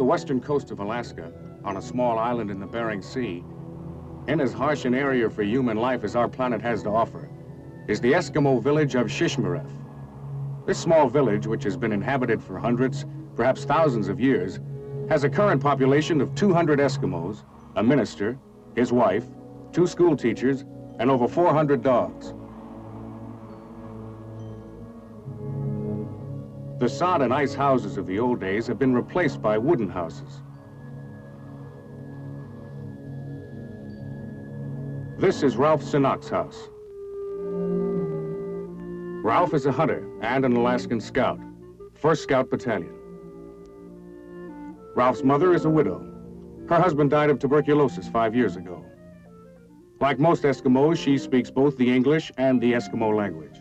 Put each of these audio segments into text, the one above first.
the western coast of Alaska, on a small island in the Bering Sea, in as harsh an area for human life as our planet has to offer, is the Eskimo village of Shishmaref. This small village, which has been inhabited for hundreds, perhaps thousands of years, has a current population of 200 Eskimos, a minister, his wife, 2 school teachers, and over 400 dogs. The sod and ice houses of the old days have been replaced by wooden houses. This is Ralph Sinnock's house. Ralph is a hunter and an Alaskan Scout, 1st Scout Battalion. Ralph's mother is a widow. Her husband died of tuberculosis 5 years ago. Like most Eskimos, she speaks both the English and the Eskimo language.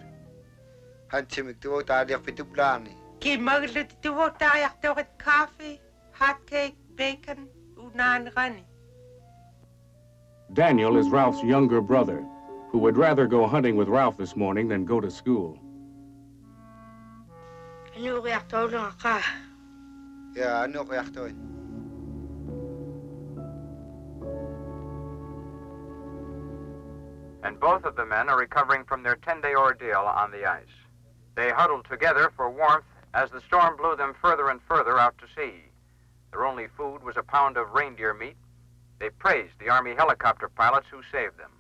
Coffee, hot cake, bacon, unan rani. Daniel is Ralph's younger brother, who would rather go hunting with Ralph this morning than go to school. Yeah, I know where you're going. And both of the men are recovering from their 10-day ordeal on the ice. They huddled together for warmth as the storm blew them further and further out to sea. Their only food was a pound of reindeer meat. They praised the Army helicopter pilots who saved them.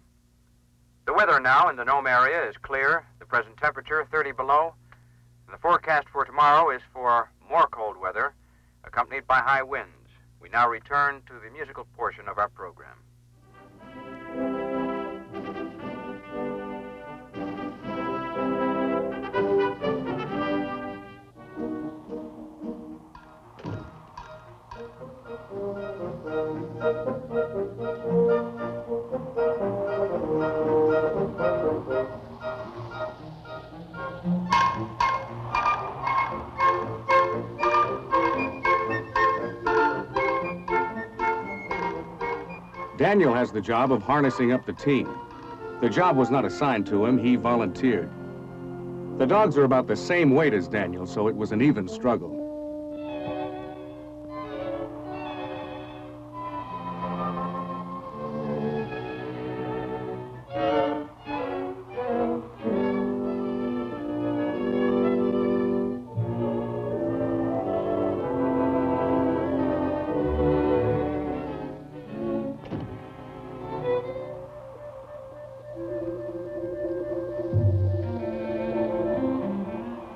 The weather now in the Nome area is clear, the present temperature 30 below, and the forecast for tomorrow is for more cold weather, accompanied by high winds. We now return to the musical portion of our program. Daniel has the job of harnessing up the team. The job was not assigned to him, he volunteered. The dogs are about the same weight as Daniel, so it was an even struggle.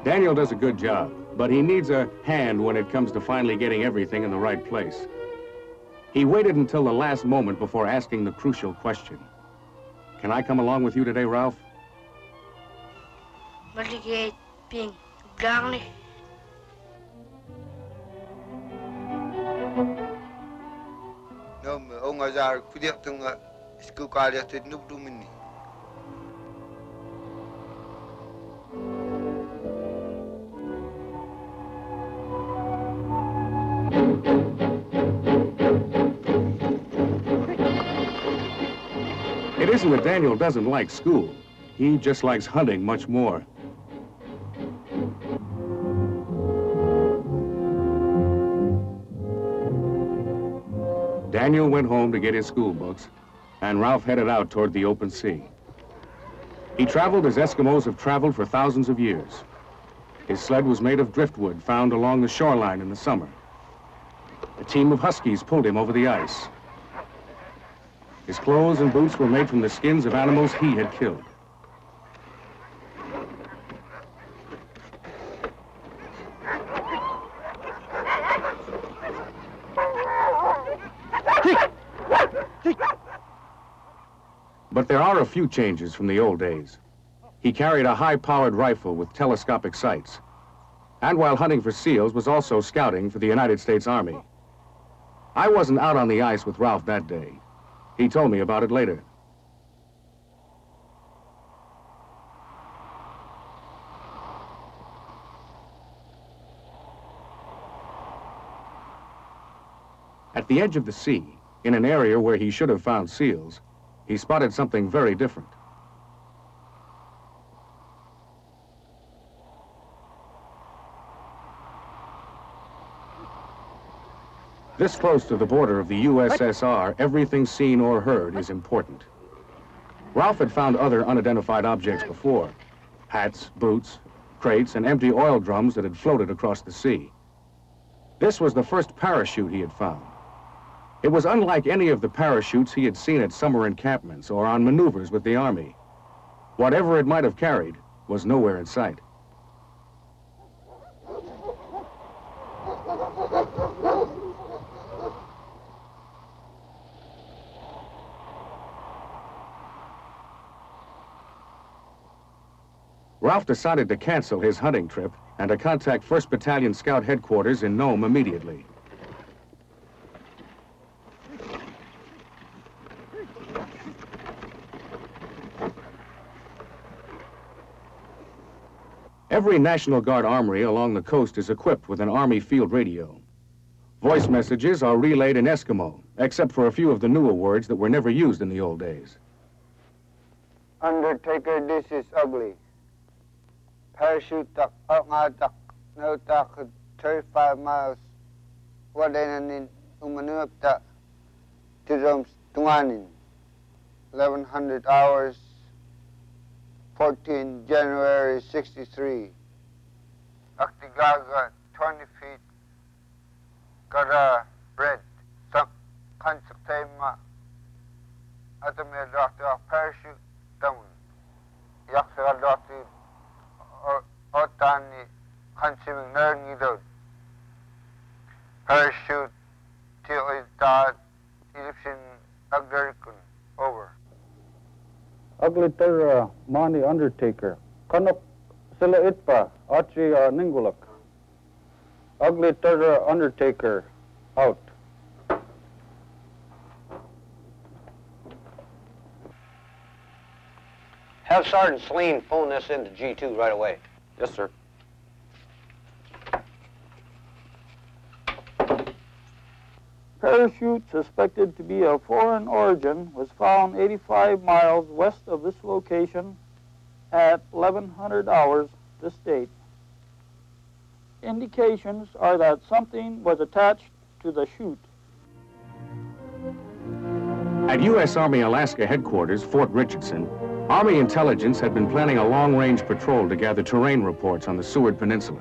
Daniel does a good job, but he needs a hand when it comes to finally getting everything in the right place. He waited until the last moment before asking the crucial question. Can I come along with you today, Ralph? It isn't that Daniel doesn't like school. He just likes hunting much more. Daniel went home to get his school books, and Ralph headed out toward the open sea. He traveled as Eskimos have traveled for thousands of years. His sled was made of driftwood found along the shoreline in the summer. A team of huskies pulled him over the ice. His clothes and boots were made from the skins of animals he had killed. But there are a few changes from the old days. He carried a high-powered rifle with telescopic sights, and while hunting for seals was also scouting for the United States Army. I wasn't out on the ice with Ralph that day. He told me about it later. At the edge of the sea, in an area where he should have found seals, he spotted something very different. This close to the border of the USSR, everything seen or heard is important. Ralph had found other unidentified objects before. Hats, boots, crates, and empty oil drums that had floated across the sea. This was the first parachute he had found. It was unlike any of the parachutes he had seen at summer encampments or on maneuvers with the Army. Whatever it might have carried was nowhere in sight. Ralph decided to cancel his hunting trip and to contact 1st Battalion Scout headquarters in Nome immediately. Every National Guard armory along the coast is equipped with an Army field radio. Voice messages are relayed in Eskimo, except for a few of the newer words that were never used in the old days. Undertaker, this is ugly. Parachute tak no tak 35 miles. Wadanin umanup tak tiroms tunganin. 1100 hours. 14 January 63. Aktigaga 20 feet. Kada red. Sak kansak tema. Atamir doctor parachute down. Yaksa doctor Otani consuming learning dot. Parachute till is dot Egyptian Agdarikun. Over. Ugly Terra Mani Undertaker. Kanok Sila Itpa Achi Ningulak. Ugly Terra Undertaker. Out. Have Sergeant Celine phone this into G2 right away. Yes, sir. Parachute suspected to be of foreign origin was found 85 miles west of this location at 1100 hours this date. Indications are that something was attached to the chute. At U.S. Army Alaska headquarters, Fort Richardson, Army intelligence had been planning a long-range patrol to gather terrain reports on the Seward Peninsula.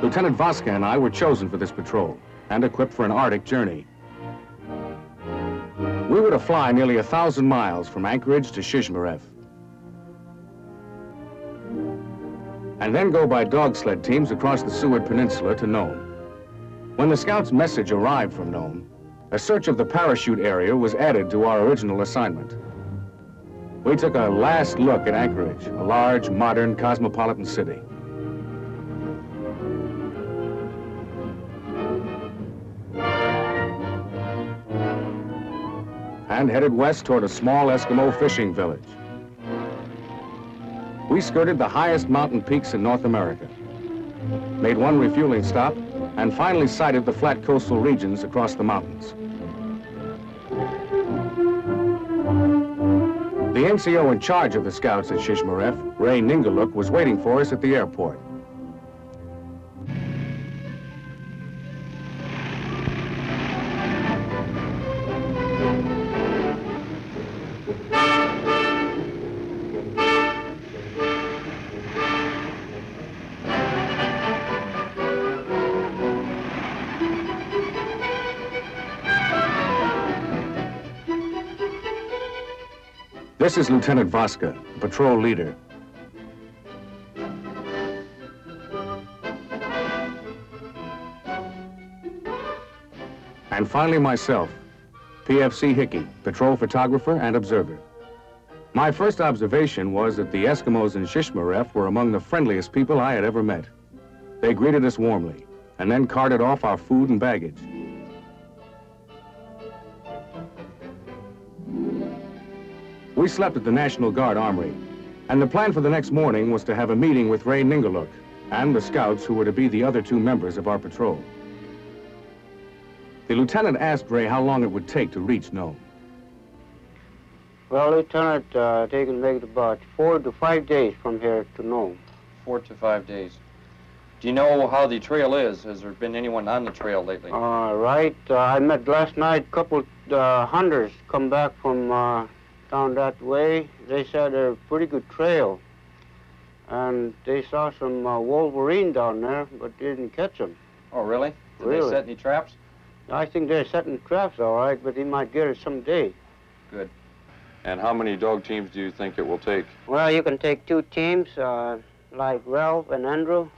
Lieutenant Vasca and I were chosen for this patrol and equipped for an Arctic journey. We were to fly nearly 1,000 miles from Anchorage to Shishmaref, and then go by dog sled teams across the Seward Peninsula to Nome. When the Scout's message arrived from Nome, a search of the parachute area was added to our original assignment. We took a last look at Anchorage, a large, modern, cosmopolitan city. And headed west toward a small Eskimo fishing village. We skirted the highest mountain peaks in North America, made one refueling stop, and finally sighted the flat coastal regions across the mountains. The NCO in charge of the Scouts at Shishmaref, Ray Ningaluk, was waiting for us at the airport. This is Lieutenant Vasca, patrol leader. And finally myself, PFC Hickey, patrol photographer and observer. My first observation was that the Eskimos in Shishmaref were among the friendliest people I had ever met. They greeted us warmly and then carted off our food and baggage. We slept at the National Guard Armory, and the plan for the next morning was to have a meeting with Ray Ningaluk and the Scouts who were to be the other two members of our patrol. The lieutenant asked Ray how long it would take to reach Nome. Well, Lieutenant, they can make it about 4 to 5 days from here to Nome. 4 to 5 days. Do you know how the trail is? Has there been anyone on the trail lately? Right. I met last night a couple hunters come back from down that way. They said they're a pretty good trail. And they saw some wolverine down there, but didn't catch them. Oh, really? Did Really? they set any traps? I think they're setting traps all right, but they might get it someday. Good. And how many dog teams do you think it will take? Well, you can take 2 teams, like Ralph and Andrew.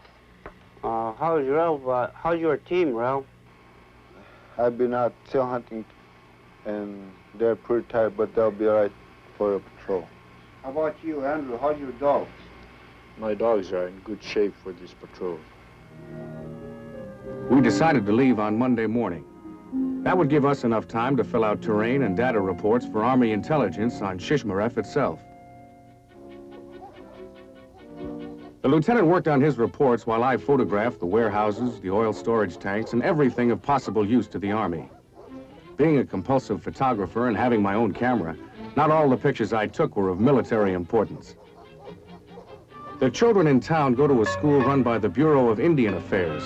How's your team, Ralph? I've been out seal hunting, and they're pretty tired, but they'll be all right for a patrol. How about you, Andrew? How's your dogs? My dogs are in good shape for this patrol. We decided to leave on Monday morning. That would give us enough time to fill out terrain and data reports for Army intelligence on Shishmaref itself. The lieutenant worked on his reports while I photographed the warehouses, the oil storage tanks, and everything of possible use to the Army. Being a compulsive photographer and having my own camera, not all the pictures I took were of military importance. The children in town go to a school run by the Bureau of Indian Affairs,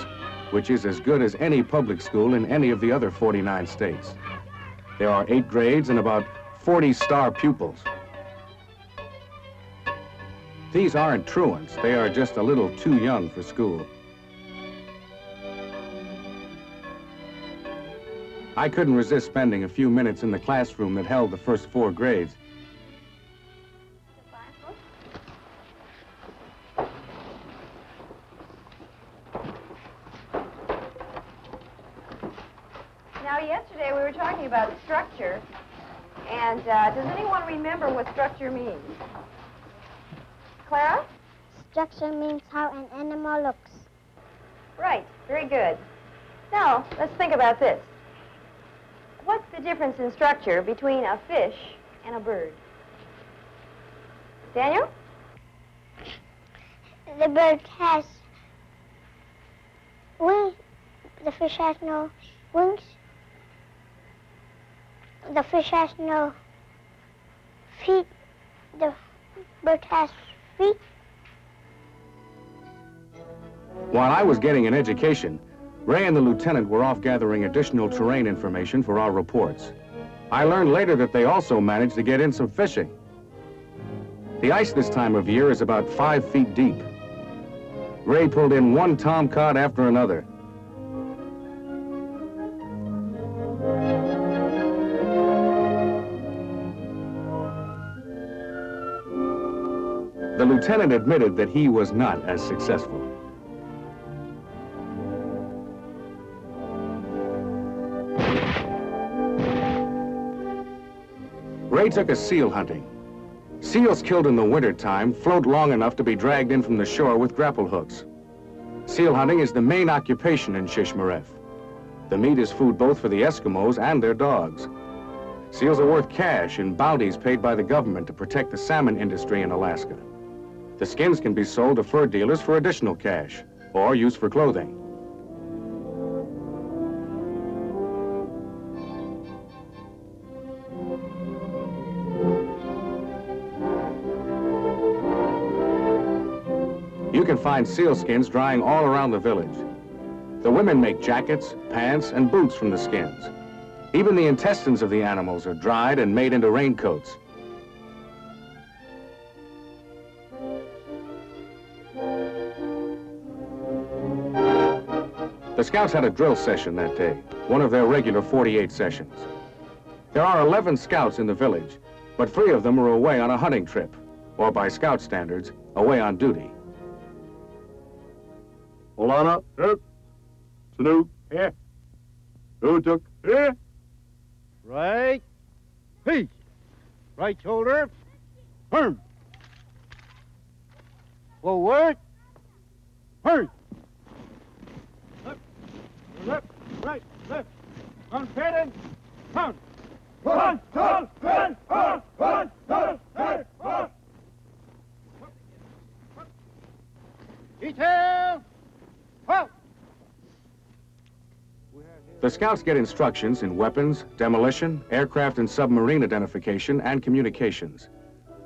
which is as good as any public school in any of the other 49 states. There are 8 grades and about 40 star pupils. These aren't truants. They are just a little too young for school. I couldn't resist spending a few minutes in the classroom that held the first 4 grades. Now, yesterday we were talking about structure, and does anyone remember what structure means? Clara? Structure means how an animal looks. Right, very good. Now, let's think about this. What's the difference in structure between a fish and a bird? Daniel? The bird has wings. The fish has no wings. The fish has no feet. The bird has feet. While I was getting an education, Ray and the lieutenant were off gathering additional terrain information for our reports. I learned later that they also managed to get in some fishing. The ice this time of year is about 5 feet deep. Ray pulled in one tomcod after another. The lieutenant admitted that he was not as successful. Ray took us seal hunting. Seals killed in the wintertime float long enough to be dragged in from the shore with grapple hooks. Seal hunting is the main occupation in Shishmaref. The meat is food both for the Eskimos and their dogs. Seals are worth cash in bounties paid by the government to protect the salmon industry in Alaska. The skins can be sold to fur dealers for additional cash or used for clothing. You can find seal skins drying all around the village. The women make jackets, pants, and boots from the skins. Even the intestines of the animals are dried and made into raincoats. The Scouts had a drill session that day, one of their regular 48 sessions. There are 11 Scouts in the village, but 3 of them are away on a hunting trip, or by Scout standards, away on duty. Olana, here. Snoop, here. Utuk, here. Right. Hey. Right shoulder. Turn. Forward. Turn. Left. Left. Right. Left. On heading. Turn. Run. Turn. Run. Run. Run. Turn. Run. Run. Detail. Halt. The Scouts get instructions in weapons, demolition, aircraft and submarine identification, and communications.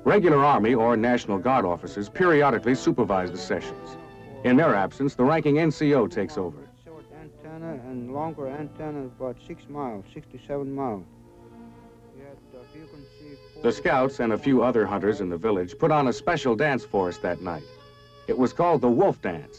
Regular Army or National Guard officers periodically supervise the sessions. In their absence, the ranking NCO takes over. Short antenna and longer antenna, about 6 miles, 6 to 7 miles. You can see The scouts and a few other hunters in the village put on a special dance for us that night. It was called the Wolf Dance.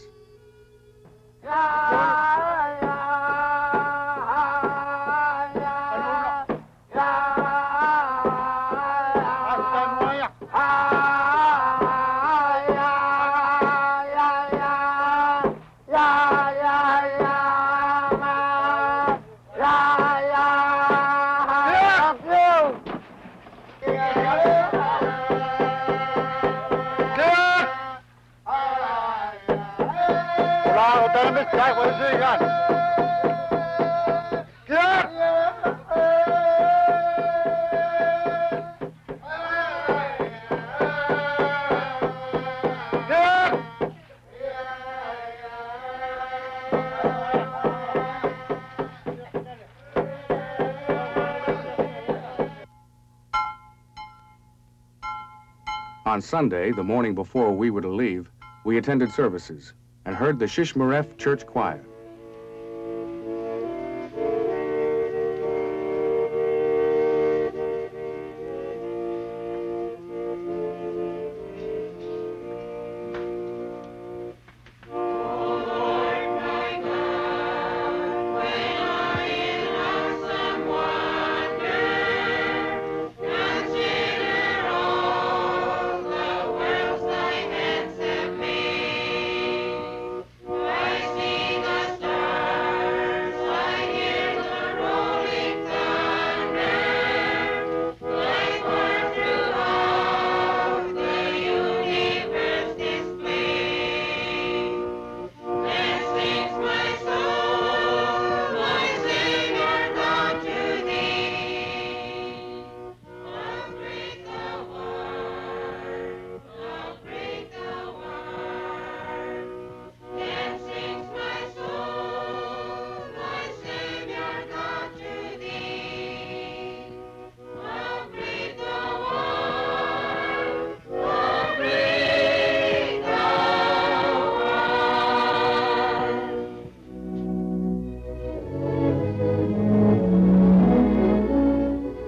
On Sunday, the morning before we were to leave, we attended services and heard the Shishmaref church choir.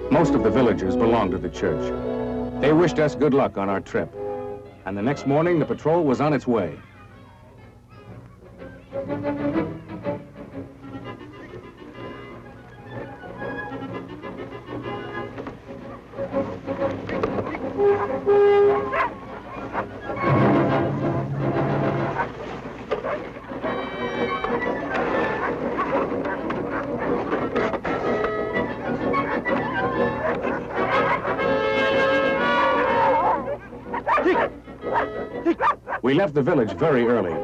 Most of the villagers belonged to the church. They wished us good luck on our trip. And the next morning, the patrol was on its way. We left the village very early.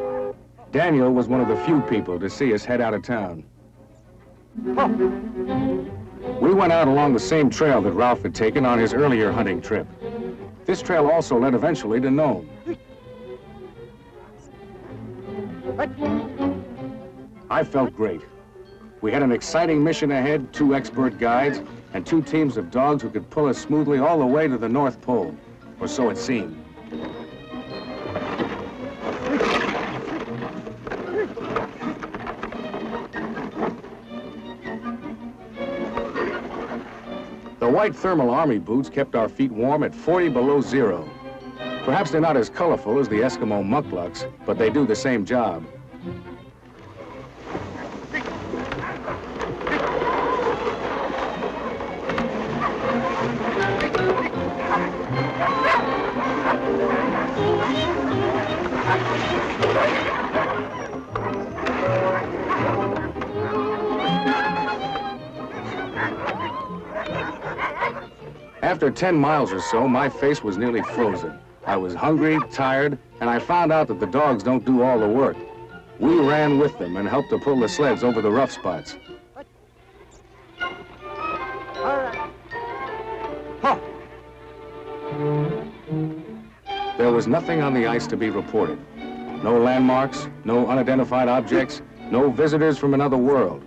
Daniel was one of the few people to see us head out of town. We went out along the same trail that Ralph had taken on his earlier hunting trip. This trail also led eventually to Nome. I felt great. We had an exciting mission ahead, 2 expert guides, and 2 teams of dogs who could pull us smoothly all the way to the North Pole, or so it seemed. The white thermal army boots kept our feet warm at 40 below zero. Perhaps they're not as colorful as the Eskimo mucklucks, but they do the same job. After 10 miles or so, my face was nearly frozen. I was hungry, tired, and I found out that the dogs don't do all the work. We ran with them and helped to pull the sleds over the rough spots. There was nothing on the ice to be reported. No landmarks, no unidentified objects, no visitors from another world.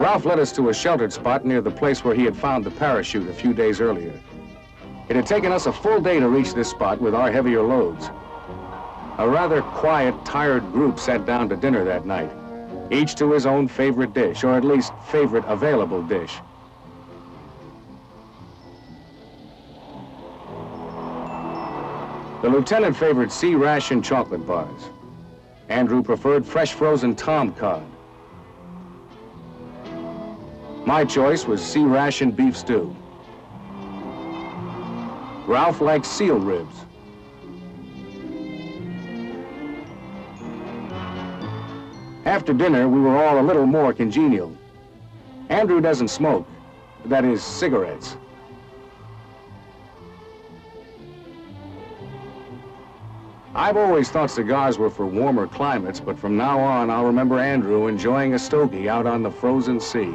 Ralph led us to a sheltered spot near the place where he had found the parachute a few days earlier. It had taken us a full day to reach this spot with our heavier loads. A rather quiet, tired group sat down to dinner that night, each to his own favorite dish, or at least favorite available dish. The lieutenant favored sea ration chocolate bars. Andrew preferred fresh frozen tom cod. My choice was sea ration beef stew. Ralph liked seal ribs. After dinner, we were all a little more congenial. Andrew doesn't smoke, that is, cigarettes. I've always thought cigars were for warmer climates, but from now on, I'll remember Andrew enjoying a stogie out on the frozen sea.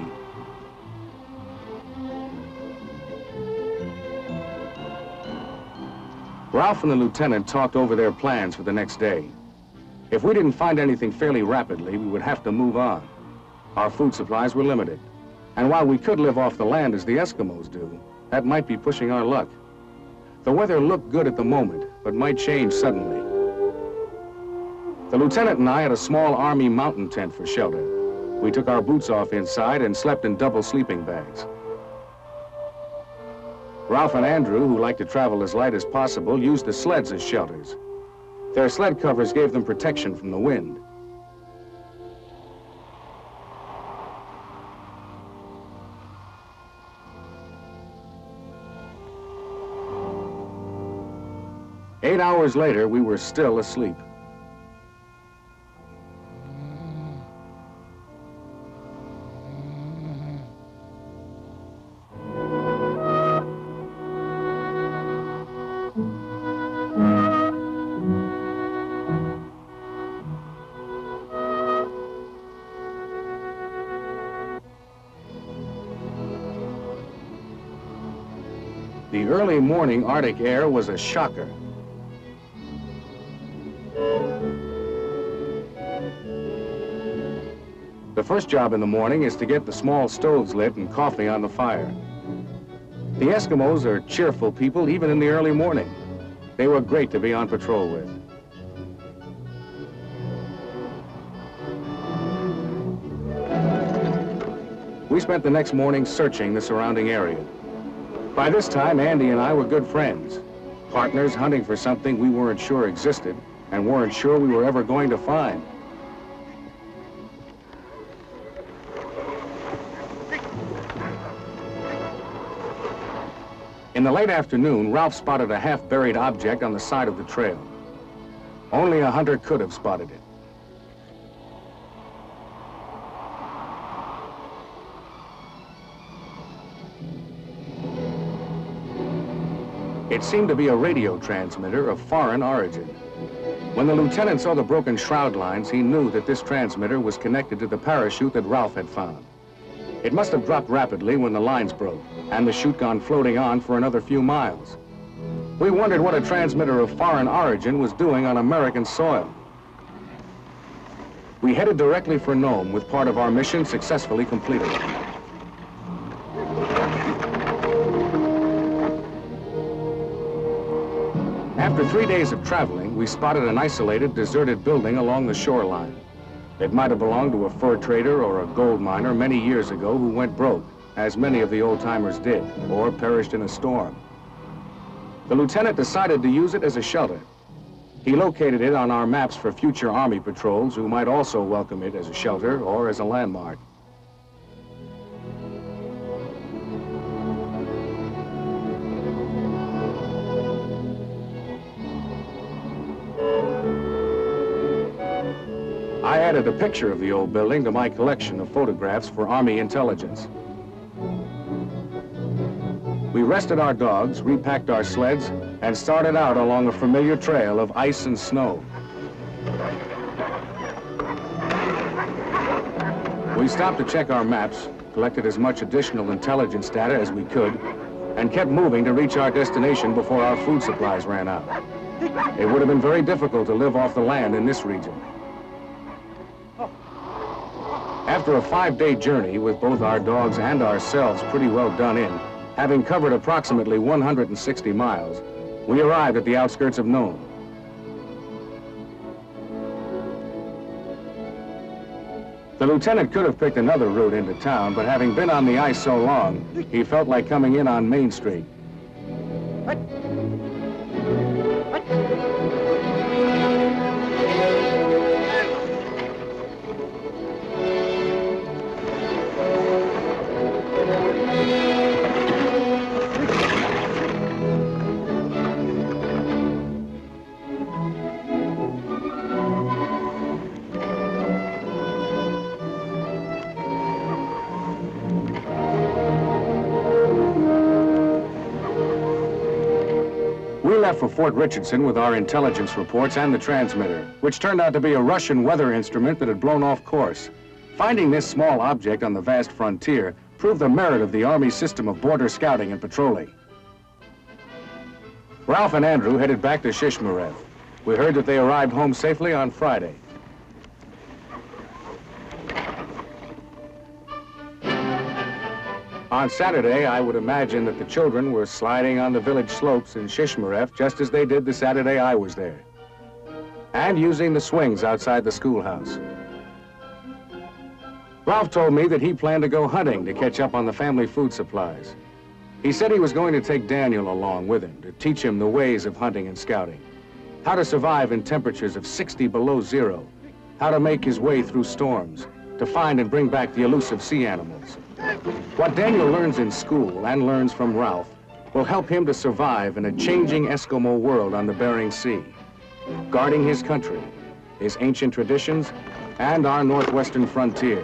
Ralph and the lieutenant talked over their plans for the next day. If we didn't find anything fairly rapidly, we would have to move on. Our food supplies were limited. And while we could live off the land as the Eskimos do, that might be pushing our luck. The weather looked good at the moment, but might change suddenly. The lieutenant and I had a small Army mountain tent for shelter. We took our boots off inside and slept in double sleeping bags. Ralph and Andrew, who liked to travel as light as possible, used the sleds as shelters. Their sled covers gave them protection from the wind. Eight hours later, we were still asleep. The early morning Arctic air was a shocker. The first job in the morning is to get the small stoves lit and coffee on the fire. The Eskimos are cheerful people even in the early morning. They were great to be on patrol with. We spent the next morning searching the surrounding area. By this time, Andy and I were good friends, partners hunting for something we weren't sure existed and weren't sure we were ever going to find. In the late afternoon, Ralph spotted a half-buried object on the side of the trail. Only a hunter could have spotted it. It seemed to be a radio transmitter of foreign origin. When the lieutenant saw the broken shroud lines, he knew that this transmitter was connected to the parachute that Ralph had found. It must have dropped rapidly when the lines broke, and the chute gone floating on for another few miles. We wondered what a transmitter of foreign origin was doing on American soil. We headed directly for Nome with part of our mission successfully completed. After 3 days of traveling, we spotted an isolated, deserted building along the shoreline. It might have belonged to a fur trader or a gold miner many years ago who went broke, as many of the old-timers did, or perished in a storm. The lieutenant decided to use it as a shelter. He located it on our maps for future Army patrols who might also welcome it as a shelter or as a landmark. I added a picture of the old building to my collection of photographs for Army intelligence. We rested our dogs, repacked our sleds, and started out along a familiar trail of ice and snow. We stopped to check our maps, collected as much additional intelligence data as we could, and kept moving to reach our destination before our food supplies ran out. It would have been very difficult to live off the land in this region. After a 5-day journey with both our dogs and ourselves pretty well done in, having covered approximately 160 miles, we arrived at the outskirts of Nome. The lieutenant could have picked another route into town, but having been on the ice so long, he felt like coming in on Main Street. We left for Fort Richardson with our intelligence reports and the transmitter, which turned out to be a Russian weather instrument that had blown off course. Finding this small object on the vast frontier proved the merit of the Army system of border scouting and patrolling. Ralph and Andrew headed back to Shishmaref. We heard that they arrived home safely on Friday. On Saturday, I would imagine that the children were sliding on the village slopes in Shishmaref just as they did the Saturday I was there, and using the swings outside the schoolhouse. Ralph told me that he planned to go hunting to catch up on the family food supplies. He said he was going to take Daniel along with him to teach him the ways of hunting and scouting, how to survive in temperatures of 60 below zero, how to make his way through storms, to find and bring back the elusive sea animals. What Daniel learns in school and learns from Ralph will help him to survive in a changing Eskimo world on the Bering Sea, guarding his country, his ancient traditions, and our northwestern frontier.